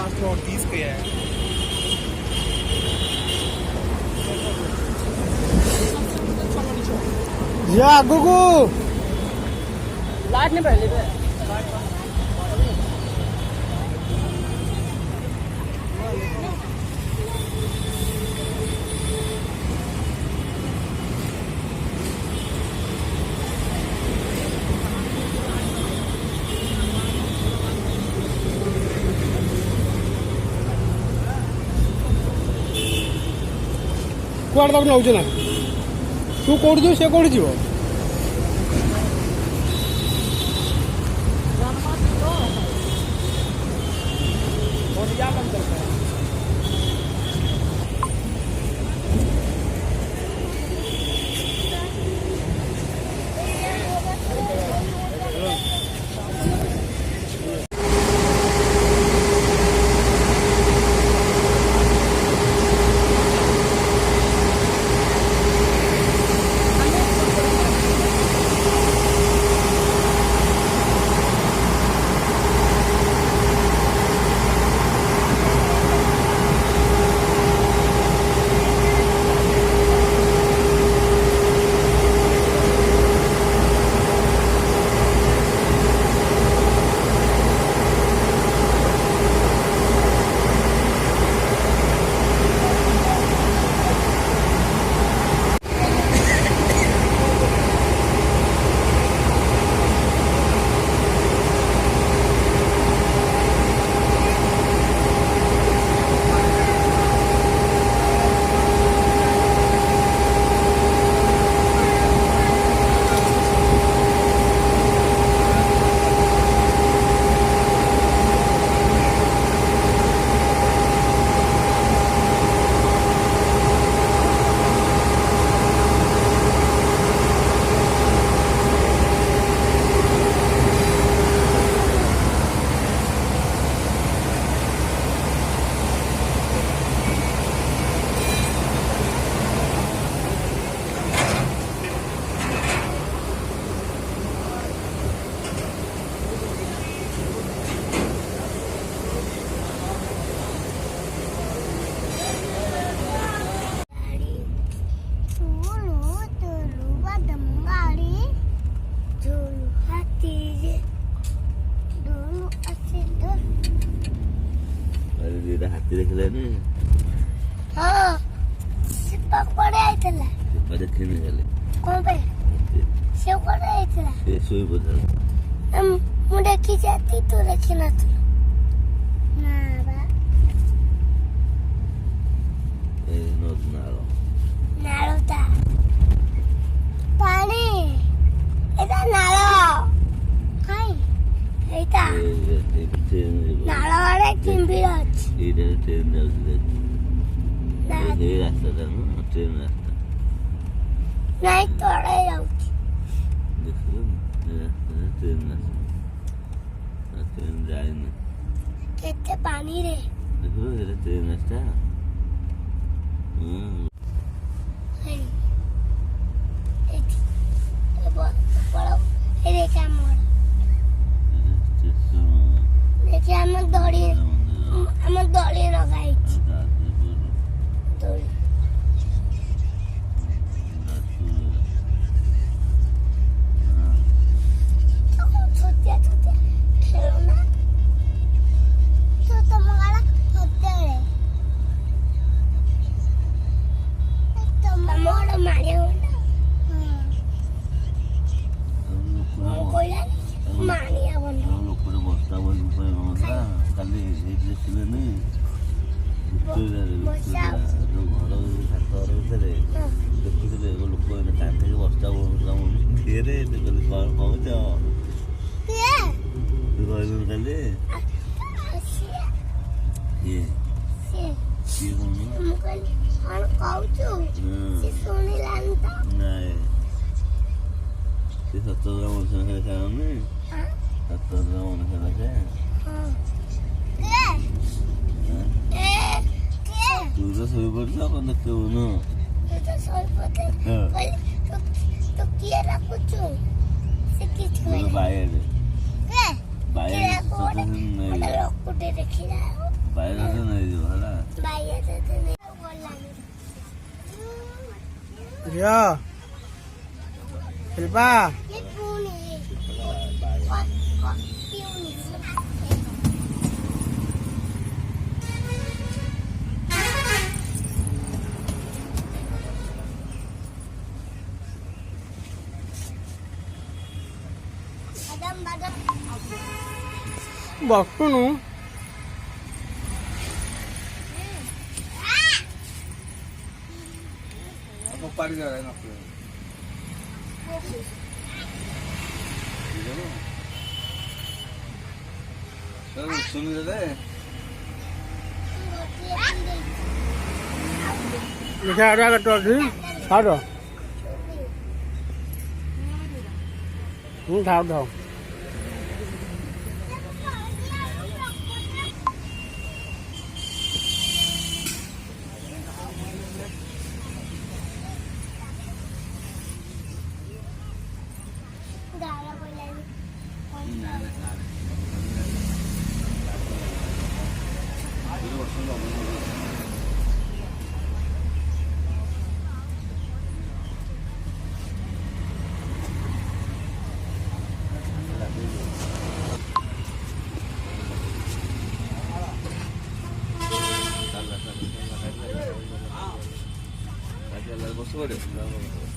530 के है। जा गुगु लाइट नहीं पहले पे କୁଆଡ଼େ ତାକୁ ନେଉଛୁ ନା ତୁ କୋଉଠି ଯିବୁ ସେ କୋଉଠି ଯିବ हाथी देखले हाँ सिपक पड़े आइतला देखने गले कौन पे से पड़े आइतला सोई बोझा मु देखी जाती तो देखी ना तू ना बा ए नोट नालो नालो ता पानी एटा नालो काई एटा नालो रे किंबी अछि एटा ट्रेन जाउछ ए रास्ता ता न ट्रेन रास्ता नहीं तोड़े जाउछ देखलो ट्रेन रास्ता ट्रेन जाए न केते पानी रे देखलो ए ट्रेन रास्ता हेई एठी ए बड़ा ए देखा मोर देखि हम दड़ी लगाइछि दड़ी छोटे छोटे खेलना तो तुम्हारा छोटे रे तुम्हारा मारे कोइला मानिया बंद लोक बस्ता बोल काली देखले नहीं घर देखुଥିଲେ ଲୋକ ଏଇନେ କାନ୍ଦିକି ବସ୍ତା କିଏରେ କଣ କହୁଛ ତୁ କହିଲୁ କାଲି କିଏ କିଏ କଣ କହୁଛୁ ସେ ଶୁଣିଲାନି ତ ନାଇଁ ସେ 7 ଗ୍ରାମ ମଣିଷ ଖାଉନି 7 ଗ୍ରାମ ମଣିଷ ତୁ ତ ଶୋଇପଡୁଛୁ ଆଉ କଣ ଦେଖିବୁନୁ तो किए रखुछु से किछ बायर के बायर को रखुछु ଗୋଟେ ଦେଖିଲା ବାଇଗଣ ନେଇଯିବ ହେଲା। ବାଇଆ ତତେ ଗଲାନି ଝିଅ ଶିଲ୍ପା ଏ ପୁଣି ପିଉନି ବାଦାମ ବାଦାମ ବସୁନୁ ପାଣି ଦେବା ନଷ୍ଟ ଶୁଣି ଦେଲେ ଦେଖିଆ ଆଡ଼େ କେତେ ଅଛି ଖାଉ ଖାଉ ଖାଉ ଗାଳ ପଇଲାନି ବସିବ